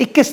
21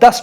10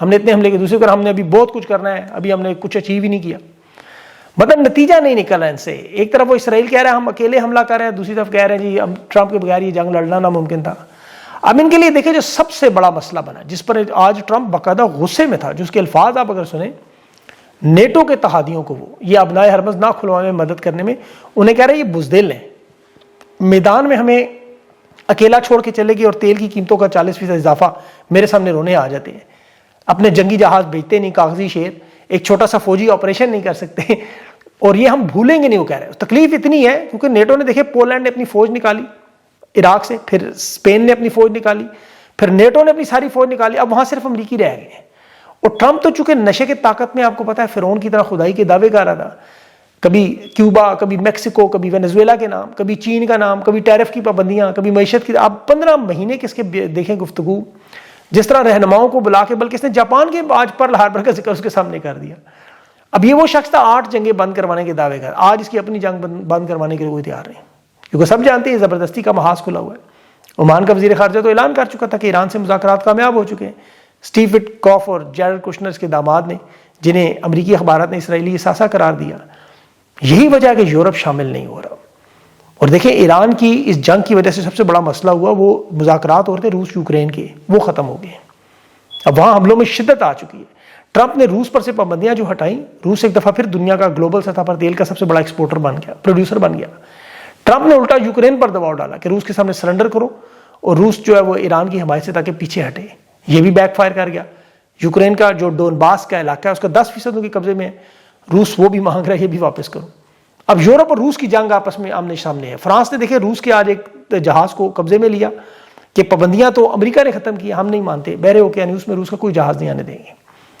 ہم نے اتنے حملے کے دوسرے پر ہم نے ابھی بہت کچھ کرنا ہے, ابھی ہم نے کچھ اچیو ہی نہیں کیا. مطلب نتیجہ نہیں نکلا ان سے. ایک طرف وہ اسرائیل کہہ رہا ہے ہم اکیلے حملہ کر رہے ہیں, دوسری طرف کہہ رہے ہیں جی ہم ٹرمپ کے بغیر یہ جنگ لڑنا ناممکن تھا. اب ان کے لیے دیکھیں جو سب سے بڑا مسئلہ بنا, جس پر آج ٹرمپ باقاعدہ غصے میں تھا, جو اس کے الفاظ آپ اگر سنیں, نیٹو کے تحادیوں کو وہ یہ ابنائے حرمز نہ کھلوانے میں مدد کرنے میں, انہیں کہہ رہے ہیں یہ بزدل ہیں, میدان میں ہمیں اکیلا چھوڑ کے چلے گی اور تیل کی قیمتوں کا 40% اضافہ میرے سامنے رونے آ جاتے ہیں. اپنے جنگی جہاز بھیجتے نہیں, کاغذی شیر, ایک چھوٹا سا فوجی آپریشن نہیں کر سکتے, اور یہ ہم بھولیں گے نہیں. وہ کہہ رہے ہیں تکلیف اتنی ہے کیونکہ نیٹو نے دیکھے پولینڈ نے اپنی فوج نکالی عراق سے, پھر اسپین نے اپنی فوج نکالی, پھر نیٹو نے اپنی ساری فوج نکالی, اب وہاں صرف امریکی رہ گئے ہیں. اور ٹرمپ تو چونکہ نشے کی طاقت میں آپ کو پتا ہے فرعون کی طرح خدائی کے دعوے کر رہا تھا, کبھی کیوبا, کبھی میکسیکو, کبھی وینزویلا کے نام, کبھی چین کا نام, کبھی ٹیرف کی پابندیاں, کبھی معیشت کی. آپ 15 مہینے کس کے دیکھیں گفتگو, جس طرح رہنماؤں کو بلا کے, بلکہ اس نے جاپان کے آج پرل ہاربر کا ذکر اس کے سامنے کر دیا. اب یہ وہ شخص تھا 8 جنگیں بند کروانے کے دعوے کر, آج اس کی اپنی جنگ بند کروانے کے لیے کوئی تیار نہیں, کیونکہ سب جانتے ہیں زبردستی کا محاذ کھلا ہوا ہے. عمان کا وزیر خارجہ تو اعلان کر چکا تھا کہ ایران سے مذاکرات کامیاب ہو چکے ہیں. اسٹیو وٹکاف اور جیرڈ کوشنر اس کے داماد نے, جنہیں امریکی اخبارات نے اسرائیلی اثاثہ قرار دیا. یہی وجہ ہے کہ یورپ شامل نہیں ہو رہا. اور دیکھیں ایران کی اس جنگ کی وجہ سے سب سے بڑا مسئلہ ہوا وہ مذاکرات ہو رہے تھے روس یوکرین کے, وہ ختم ہو گئے. اب وہاں حملوں میں شدت آ چکی ہے. ٹرمپ نے روس پر سے پابندیاں جو ہٹائیں, روس ایک دفعہ پھر دنیا کا گلوبل سطح پر تیل کا سب سے بڑا ایکسپورٹر بن گیا, پروڈیوسر بن گیا. ٹرمپ نے الٹا یوکرین پر دباؤ ڈالا کہ روس کے سامنے سرنڈر کرو, اور روس جو ہے وہ ایران کی حمایت سے تاکہ پیچھے ہٹے. یہ بھی بیک فائر کر گیا. یوکرین کا جو ڈونباس کا علاقہ ہے اس کا 10% ان کے قبضے میں ہے, روس وہ بھی مانگ رہا ہے یہ بھی واپس کرو. اب یورپ اور روس کی جنگ آپس میں آمنے سامنے ہے. فرانس نے دیکھے روس کے آج ایک جہاز کو قبضے میں لیا کہ پابندیاں تو امریکہ نے ختم کی, ہم نہیں مانتے, بحر اوقیانوس میں روس کا کوئی جہاز نہیں آنے دیں گے.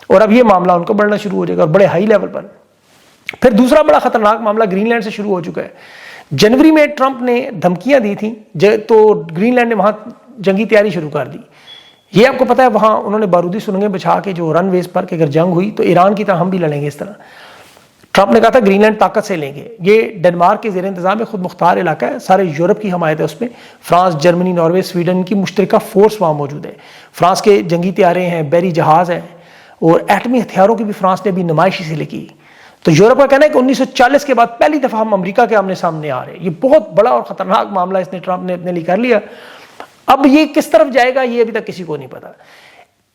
اور اب یہ معاملہ ان کو بڑھنا شروع ہو جائے گا, اور بڑے ہائی لیول پر. پھر دوسرا بڑا خطرناک معاملہ گرین لینڈ سے شروع ہو چکا ہے. جنوری میں ٹرمپ نے دھمکیاں دی تھیں تو گرین لینڈ نے وہاں جنگی تیاری شروع کر دی. یہ آپ کو پتا ہے وہاں انہوں نے بارودی سرنگیں بچھا کے جو رن ویز پر کہ اگر جنگ ہوئی تو ایران کی طرح ہم بھی لڑیں گے. اس طرح ٹرمپ نے کہا تھا گرین لینڈ طاقت سے لیں گے. یہ ڈنمارک کے زیر انتظام ہے, خود مختار علاقہ ہے, سارے یورپ کی حمایت ہے اس میں. فرانس, جرمنی, ناروے, سویڈن کی مشترکہ فورس وہاں موجود ہے. فرانس کے جنگی طیارے ہیں, بحری جہاز ہیں, اور ایٹمی ہتھیاروں کی بھی فرانس نے ابھی نمائش اسی لیے کی. تو یورپ کا کہنا ہے کہ 1940 کے بعد پہلی دفعہ ہم امریکہ کے آمنے سامنے آ رہے ہیں. یہ بہت بڑا اور خطرناک معاملہ اس نے ٹرمپ نے اپنے لیے کر لیا. اب یہ کس طرف جائے گا یہ ابھی تک کسی کو نہیں پتا.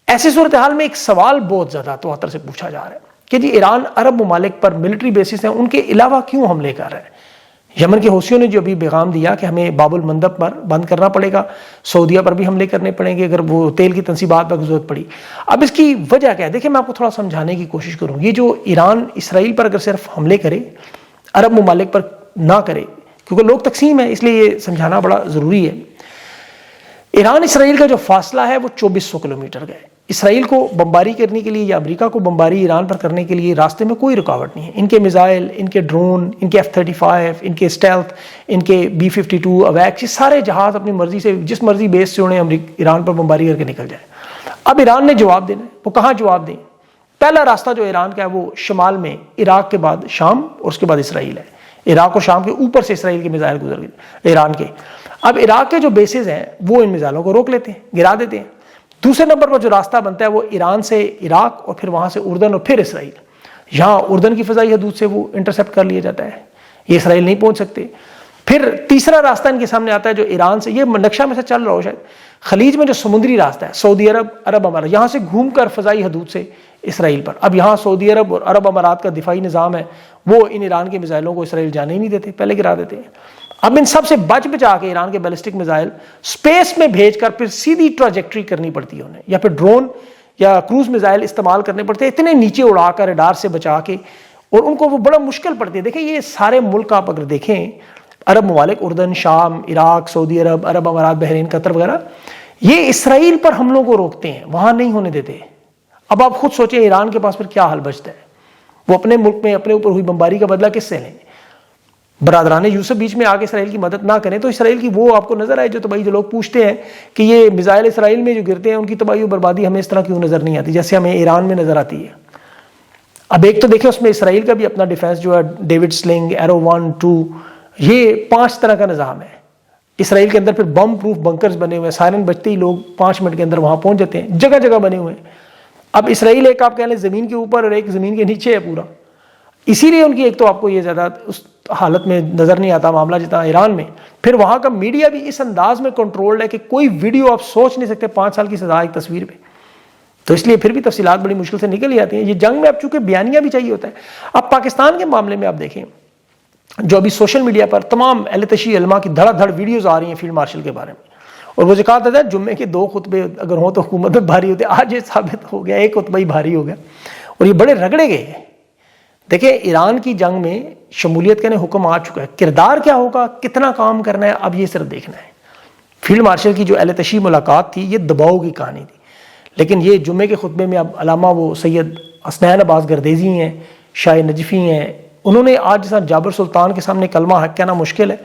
ایسی صورتحال میں ایک سوال بہت زیادہ تواتر سے پوچھا جا رہا ہے کہ جی ایران عرب ممالک پر ملٹری بیسز ہیں, ان کے علاوہ کیوں حملے کر رہا ہے. یمن کے حوثیوں نے جو ابھی پیغام دیا کہ ہمیں باب المندب پر بند کرنا پڑے گا, سعودیہ پر بھی حملے کرنے پڑیں گے اگر وہ تیل کی تنصیبات پر ضرورت پڑی. اب اس کی وجہ کیا ہے دیکھیں, میں آپ کو تھوڑا سمجھانے کی کوشش کروں. یہ جو ایران اسرائیل پر اگر صرف حملے کرے, عرب ممالک پر نہ کرے, کیونکہ لوگ تقسیم ہے اس لیے یہ سمجھانا بڑا ضروری ہے. ایران اسرائیل کا جو فاصلہ ہے وہ 2400 کلومیٹر کا ہے. اسرائیل کو بمباری کرنے کے لیے یا امریکہ کو بمباری ایران پر کرنے کے لیے راستے میں کوئی رکاوٹ نہیں ہے. ان کے میزائل, ان کے ڈرون, ان کے F-35, ان کے اسٹیلتھ, ان کے B-52 اویکس, یہ سارے جہاز اپنی مرضی سے جس مرضی بیس سے انہیں ایران پر بمباری کر کے نکل جائے. اب ایران نے جواب دینا ہے. وہ کہاں جواب دیں؟ پہلا راستہ جو ایران کا ہے وہ شمال میں عراق کے بعد شام اور اس کے بعد اسرائیل ہے. عراق اور شام کے اوپر سے اسرائیل کے میزائل گزر گئے ایران کے. اب عراق کے جو بیسز ہیں وہ ان میزائلوں کو روک لیتے ہیں, گرا دیتے ہیں. دوسرے نمبر پر جو راستہ بنتا ہے وہ ایران سے عراق اور پھر وہاں سے اردن اور پھر اسرائیل. یہاں اردن کی فضائی حدود سے وہ انٹرسیپٹ کر لیا جاتا ہے, یہ اسرائیل نہیں پہنچ سکتے. پھر تیسرا راستہ ان کے سامنے آتا ہے جو ایران سے, یہ نقشہ میں سے چل رہا ہو شاید, خلیج میں جو سمندری راستہ ہے سعودی عرب, عرب امارات, یہاں سے گھوم کر فضائی حدود سے اسرائیل پر. اب یہاں سعودی عرب اور عرب امارات کا دفاعی نظام ہے, وہ ان ایران کے میزائلوں کو اسرائیل جانے ہی نہیں دیتے, پہلے گرا دیتے ہیں. اب ان سب سے بچ بچا کے ایران کے بیلسٹک میزائل سپیس میں بھیج کر پھر سیدھی ٹراجیکٹری کرنی پڑتی ہے انہیں, یا پھر ڈرون یا کروز میزائل استعمال کرنے پڑتے ہیں اتنے نیچے اڑا کر ریڈار سے بچا کے, اور ان کو وہ بڑا مشکل پڑتی ہے. دیکھیں یہ سارے ملک آپ اگر دیکھیں, عرب ممالک, اردن, شام, عراق, سعودی عرب, عرب امارات, بحرین, قطر وغیرہ, یہ اسرائیل پر حملوں کو روکتے ہیں, وہاں نہیں ہونے دیتے. اب آپ خود سوچیں ایران کے پاس پھر کیا حل بچتا ہے. وہ اپنے ملک میں اپنے اوپر ہوئی بمباری کا بدلہ کس سے لیں؟ برادران یوسف بیچ میں آ کے اسرائیل کی مدد نہ کریں تو اسرائیل کی وہ آپ کو نظر آئے جو تباہی, جو لوگ پوچھتے ہیں کہ یہ میزائل اسرائیل میں جو گرتے ہیں ان کی تباہی و بربادی ہمیں اس طرح کیوں نظر نہیں آتی جیسے ہمیں ایران میں نظر آتی ہے. اب ایک تو دیکھیں اس میں اسرائیل کا بھی اپنا ڈیفینس جو ہے, ڈیوڈ سلنگ, ایرو 1, 2, یہ 5 طرح کا نظام ہے. اسرائیل کے اندر پھر بم پروف بنکرز بنے ہوئے ہیں, سائرن بجتے ہی لوگ 5 منٹ کے اندر وہاں پہنچ جاتے ہیں, جگہ جگہ بنے ہوئے ہیں. اب اسرائیل ایک آپ کہہ لیں زمین کے اوپر اور ایک زمین کے نیچے ہے پورا، اسی لیے ان کی ایک تو آپ کو یہ زیادہ اس حالت میں نظر نہیں آتا معاملہ جتنا ایران میں. پھر وہاں کا میڈیا بھی اس انداز میں کنٹرولڈ ہے کہ کوئی ویڈیو آپ سوچ نہیں سکتے 5 سال کی سزا ایک تصویر پہ. تو اس لیے پھر بھی تفصیلات بڑی مشکل سے نکل جاتی ہیں. یہ جنگ میں اب چونکہ بیانیہ بھی چاہیے ہوتا ہے. اب پاکستان کے معاملے میں آپ دیکھیں جو ابھی سوشل میڈیا پر تمام اہل تشیع علماء کی دھڑا دھڑ ویڈیوز آ رہی ہیں فیلڈ مارشل کے بارے میں، اور وہ جو کہا تھا جمعے کے 2 خطبے اگر ہوں تو حکومت میں بھاری ہوتے، آج یہ ثابت ہو گیا 1 خطبہ ہی بھاری ہو گیا اور یہ بڑے رگڑے گئے ہیں. دیکھیں ایران کی جنگ میں شمولیت کا حکم آ چکا ہے، کردار کیا ہوگا، کتنا کام کرنا ہے، اب یہ صرف دیکھنا ہے. فیلڈ مارشل کی جو اہل تشیع ملاقات تھی یہ دباؤ کی کہانی تھی، لیکن یہ جمعے کے خطبے میں اب علامہ وہ سید حسنین عباس گردیزی ہیں، شاہ نجفی ہیں، انہوں نے آج جیسا جابر سلطان کے سامنے کلمہ حق کہنا مشکل ہے،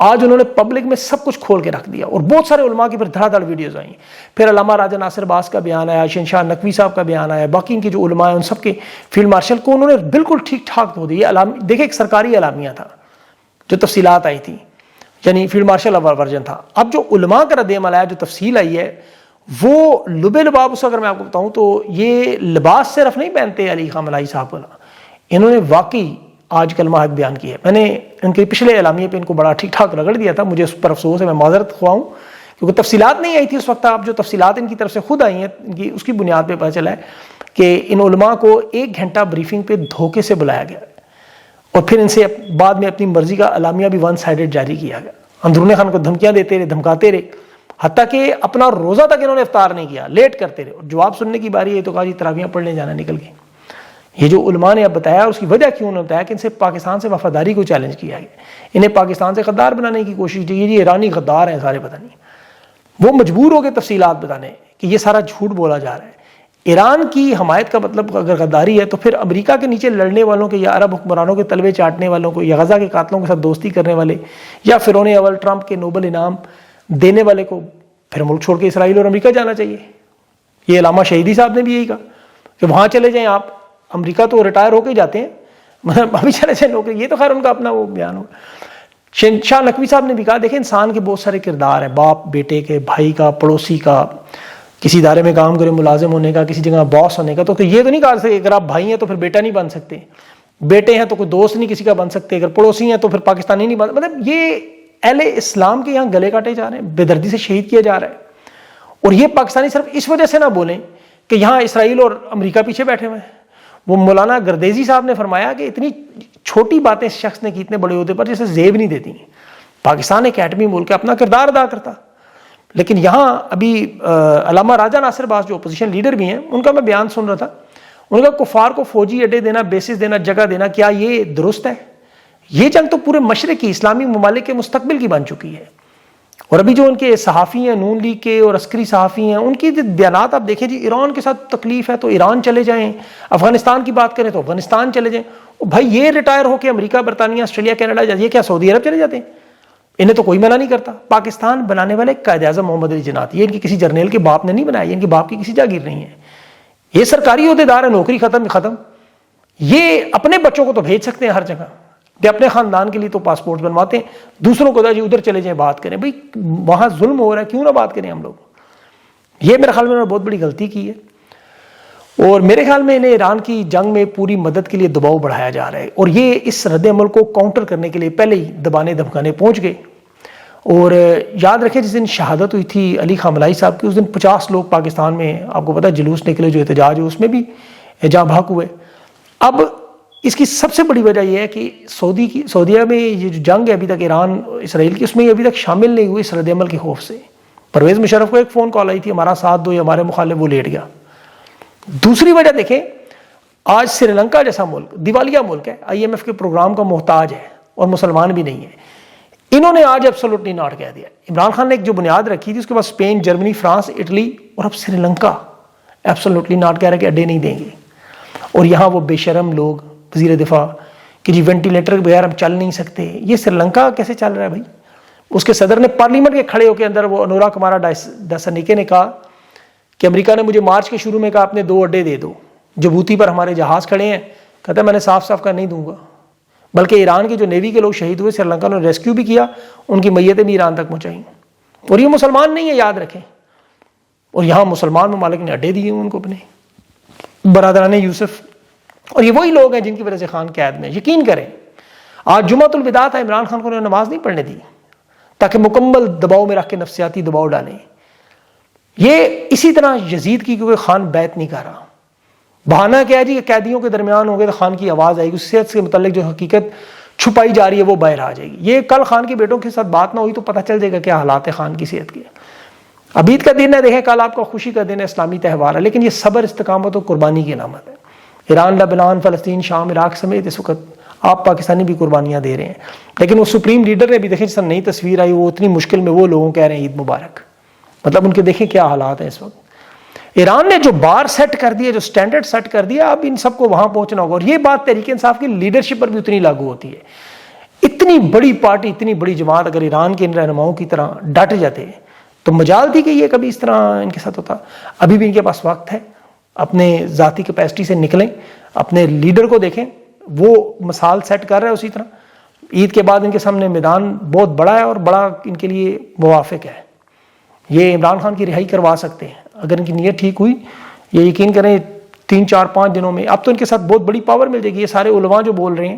آج انہوں نے پبلک میں سب کچھ کھول کے رکھ دیا اور بہت سارے علماء کی پھر دھڑا دھڑ ویڈیوز آئیں. پھر علامہ راجہ ناصر باز کا بیان آیا، شہنشاہ نقوی صاحب کا بیان آیا، باقی ان کے جو علماء ہیں ان سب کے فیلڈ مارشل کو انہوں نے بالکل ٹھیک ٹھاک دھو دیا. دیکھیں ایک سرکاری اعلامیہ تھا جو تفصیلات آئی تھی، یعنی فیلڈ مارشل ورژن تھا. اب جو علماء کا رد عمل آیا، جو تفصیل آئی ہے، وہ لبے لباب اس اگر میں آپ کو بتاؤں تو یہ لباس صرف نہیں پہنتے علی خان ملائی صاحب والا، انہوں نے واقعی آج کلمہ حق بیان کی ہے. میں نے ان کے پچھلے اعلامیے پہ ان کو بڑا ٹھیک ٹھاک رگڑ دیا تھا، مجھے اس پر افسوس ہے، میں معذرت خواہ ہوں کیونکہ تفصیلات نہیں آئی تھی اس وقت. اب جو تفصیلات ان کی طرف سے خود آئی ہیں ان کی، اس کی بنیاد پہ پتہ چلا ہے کہ ان علماء کو 1 گھنٹہ بریفنگ پہ دھوکے سے بلایا گیا اور پھر ان سے بعد میں اپنی مرضی کا اعلامیہ بھی 1 سائیڈڈ جاری کیا گیا. اندرون خان کو دھمکیاں دیتے رہے، دھمکاتے رہے، حتیٰ کہ اپنا روزہ تک انہوں نے افطار نہیں کیا، لیٹ کرتے رہے. اور جواب سننے کی باری ہے تو کہا جی تراویحاں پڑھنے جانا، نکل گئے. یہ جو علماء نے اب بتایا اس کی وجہ کیوں انہوں نے بتایا کہ ان سے پاکستان سے وفاداری کو چیلنج کیا گیا، انہیں پاکستان سے غدار بنانے کی کوشش کی. یہ ایرانی غدار ہیں سارے، پتہ نہیں وہ مجبور ہو کے تفصیلات بتانے کہ یہ سارا جھوٹ بولا جا رہا ہے. ایران کی حمایت کا مطلب اگر غداری ہے تو پھر امریکہ کے نیچے لڑنے والوں کے یا عرب حکمرانوں کے تلوے چاٹنے والوں کو یا غزہ کے قاتلوں کے ساتھ دوستی کرنے والے یا فرعون اول ٹرمپ کے نوبل انعام دینے والے کو پھر ملک چھوڑ کے اسرائیل اور امریکہ جانا چاہیے. یہ علامہ شہیدی صاحب نے بھی یہی کہا کہ وہاں چلے جائیں آپ، امریکہ تو ریٹائر ہو کے جاتے ہیں، مطلب ابھی چلے جائیں نوکری. یہ تو خیر ان کا اپنا وہ بیان ہو. شہنشاہ نقوی صاحب نے بھی کہا دیکھیں انسان کے بہت سارے کردار ہیں، باپ بیٹے کے، بھائی کا، پڑوسی کا، کسی ادارے میں کام کرے ملازم ہونے کا، کسی جگہ باس ہونے کا. تو یہ تو نہیں کہا سکتے اگر آپ بھائی ہیں تو پھر بیٹا نہیں بن سکتے، بیٹے ہیں تو کوئی دوست نہیں کسی کا بن سکتے، اگر پڑوسی ہیں تو پھر پاکستانی نہیں بن. مطلب یہ اہل اسلام کے یہاں گلے کاٹے جا رہے ہیں، بے دردی سے شہید کیا جا رہا ہے. اور یہ پاکستانی صرف اس وجہ سے نہ بولیں کہ یہاں اسرائیل اور امریکہ پیچھے بیٹھے ہوئے ہیں. وہ مولانا گردیزی صاحب نے فرمایا کہ اتنی چھوٹی باتیں اس شخص نے کی اتنے بڑے عہدے پر جسے زیب نہیں دیتی. پاکستان ایک ایٹمی ملک ہے، اپنا کردار ادا کرتا. لیکن یہاں ابھی علامہ راجہ ناصر باز جو اپوزیشن لیڈر بھی ہیں ان کا میں بیان سن رہا تھا، ان کا کفار کو فوجی اڈے دینا، بیسز دینا، جگہ دینا، کیا یہ درست ہے؟ یہ جنگ تو پورے مشرقی اسلامی ممالک کے مستقبل کی بن چکی ہے. اور ابھی جو ان کے صحافی ہیں نون لیگ کے اور عسکری صحافی ہیں ان کی بیانات آپ دیکھیں جی ایران کے ساتھ تکلیف ہے تو ایران چلے جائیں، افغانستان کی بات کریں تو افغانستان چلے جائیں. بھائی یہ ریٹائر ہو کے امریکہ، برطانیہ، آسٹریلیا، کینیڈا، یہ کیا سعودی عرب چلے جاتے ہیں؟ انہیں تو کوئی منع نہیں کرتا. پاکستان بنانے والے قائد اعظم محمد علی جناح، یہ ان کی کسی جرنیل کے باپ نے نہیں بنایا، یہ ان کے باپ کی کسی جاگیر نہیں ہے. یہ سرکاری عہدیدار ہے، نوکری ختم. یہ اپنے بچوں کو تو بھیج سکتے ہیں ہر جگہ، یہ اپنے خاندان کے لیے تو پاسپورٹ بنواتے ہیں، دوسروں کو جی ادھر چلے جائیں بات کریں. بھائی وہاں ظلم ہو رہا ہے، کیوں نہ بات کریں ہم لوگ؟ یہ میرے خیال میں انہوں نے بہت بڑی غلطی کی ہے. اور میرے خیال میں انہیں ایران کی جنگ میں پوری مدد کے لیے دباؤ بڑھایا جا رہا ہے، اور یہ اس رد عمل کو کاؤنٹر کرنے کے لیے پہلے ہی دبانے دھمکانے پہنچ گئے. اور یاد رکھیں جس دن شہادت ہوئی تھی علی خان ملائی صاحب کی، اس دن 50 لوگ پاکستان میں آپ کو پتا جلوس نکلے، جو احتجاج ہو اس میں بھی جاں بحق ہوئے. اب اس کی سب سے بڑی وجہ یہ ہے کہ سعودیہ میں یہ جو جنگ ہے ابھی تک ایران اسرائیل کی، اس میں ابھی تک شامل نہیں ہوئی اس رد عمل کے خوف سے. پرویز مشرف کو ایک فون کال آئی تھی ہمارا ساتھ دو یا ہمارے مخالف، وہ لیٹ گیا. دوسری وجہ دیکھیں آج سری لنکا جیسا ملک دیوالیہ ملک ہے، IMF کے پروگرام کا محتاج ہے اور مسلمان بھی نہیں ہے. انہوں نے آج ایبسولوٹلی ناٹ کہہ دیا. عمران خان نے ایک جو بنیاد رکھی تھی اس کے بعد اسپین، جرمنی، فرانس، اٹلی اور اب سری لنکا ایبسولوٹلی ناٹ کہہ رہا ہے کہ اڈے نہیں دیں گے. اور یہاں وہ بے شرم لوگ وزیر دفاع کہ جی وینٹیلیٹر کے بغیر ہم چل نہیں سکتے. یہ سری لنکا کیسے چل رہا ہے بھائی؟ اس کے صدر نے پارلیمنٹ کے کھڑے ہو کے اندر، وہ انورا کمارا ڈسنیکے نے کہا کہ امریکہ نے مجھے مارچ کے شروع میں کہا اپنے 2 اڈے دے دو، جبوتی پر ہمارے جہاز کھڑے ہیں. کہتا ہے میں نے صاف کہا نہیں دوں گا. بلکہ ایران کے جو نیوی کے لوگ شہید ہوئے سری لنکا نے ریسکیو بھی کیا، ان کی میتیں بھی ایران تک پہنچائیں. اور یہ مسلمان نہیں ہے، یاد رکھیں. اور یہاں مسلمان ممالک نے اڈے دیے ان کو اپنے. برادران یوسف، اور یہ وہی لوگ ہیں جن کی وجہ سے خان قید میں. یقین کریں آج جمعۃ الوداع تھا، عمران خان کو انہوں نے نماز نہیں پڑھنے دی تاکہ مکمل دباؤ میں رکھ کے نفسیاتی دباؤ ڈالیں. یہ اسی طرح یزید کی، کیونکہ خان بیعت نہیں کر رہا. بہانہ کیا ہے جی کہ قیدیوں کے درمیان ہوں گے تو خان کی آواز آئے گی، اس صحت سے متعلق جو حقیقت چھپائی جا رہی ہے وہ باہر آ جائے گی. یہ کل خان کے بیٹوں کے ساتھ بات نہ ہوئی تو پتہ چل جائے گا کیا حالات ہے خان کی صحت کے. اب عید کا دن ہے، دیکھیں کل آپ کا خوشی کا دن ہے، اسلامی تہوار ہے، لیکن یہ صبر، استقامت اور قربانی کی علامت ہے. ایران، لبنان، فلسطین، شام، عراق سمیت اس وقت آپ پاکستانی بھی قربانیاں دے رہے ہیں. لیکن وہ سپریم لیڈر نے بھی دیکھیں، جس طرح نئی تصویر آئی، وہ اتنی مشکل میں وہ لوگوں کہہ رہے ہیں عید مبارک. مطلب ان کے دیکھیں کیا حالات ہیں اس وقت. ایران نے جو بار سیٹ کر دیا، جو سٹینڈرڈ سیٹ کر دیا، اب ان سب کو وہاں پہنچنا ہوگا. اور یہ بات تحریک انصاف کی لیڈرشپ پر بھی اتنی لاگو ہوتی ہے. اتنی بڑی پارٹی، اتنی بڑی جماعت اگر ایران کے ان رہنماؤں کی طرح ڈٹ جاتے تو مجال تھی کہ یہ کبھی اس طرح ان کے ساتھ ہوتا. ابھی بھی ان کے پاس وقت ہے، اپنے ذاتی کیپیسٹی سے نکلیں، اپنے لیڈر کو دیکھیں، وہ مثال سیٹ کر رہا ہے اسی طرح. عید کے بعد ان کے سامنے میدان بہت بڑا ہے اور بڑا ان کے لیے موافق ہے. یہ عمران خان کی رہائی کروا سکتے ہیں اگر ان کی نیت ٹھیک ہوئی. یہ یقین کریں 3 4 5 دنوں میں اب تو ان کے ساتھ بہت بڑی پاور مل جائے گی. یہ سارے علماء جو بول رہے ہیں،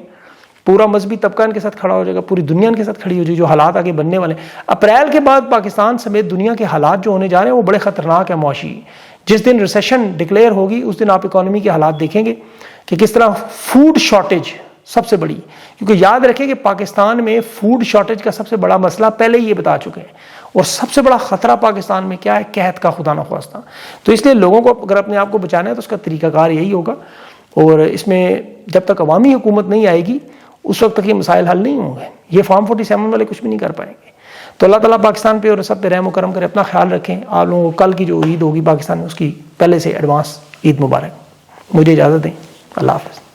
پورا مذہبی طبقہ ان کے ساتھ کھڑا ہو جائے گا، پوری دنیا ان کے ساتھ کھڑی ہو جائے گی. جو حالات آگے بننے والے ہیں اپریل کے بعد پاکستان سمیت دنیا کے حالات جو ہونے جا رہے ہیں وہ بڑے خطرناک ہیں معاشی. جس دن ریسیشن ڈکلیئر ہوگی اس دن آپ اکانومی کے حالات دیکھیں گے کہ کس طرح فوڈ شارٹیج سب سے بڑی، کیونکہ یاد رکھیں کہ پاکستان میں فوڈ شارٹیج کا سب سے بڑا مسئلہ پہلے ہی یہ بتا چکے ہیں، اور سب سے بڑا خطرہ پاکستان میں کیا ہے؟ قحط کا، خدا نخواستہ. تو اس لیے لوگوں کو اگر اپنے آپ کو بچانا ہے تو اس کا طریقہ کار یہی ہوگا. اور اس میں جب تک عوامی حکومت نہیں آئے گی اس وقت تک یہ مسائل حل نہیں ہوں گے. یہ فارم 47 والے کچھ بھی نہیں کر پائیں گے. تو اللہ تعالیٰ پاکستان پہ اور سب پہ رحم و کرم کرے. اپنا خیال رکھیں. آپ لوگوں کو کل کی جو عید ہوگی پاکستان میں اس کی پہلے سے ایڈوانس عید مبارک. مجھے اجازت دیں. اللہ حافظ.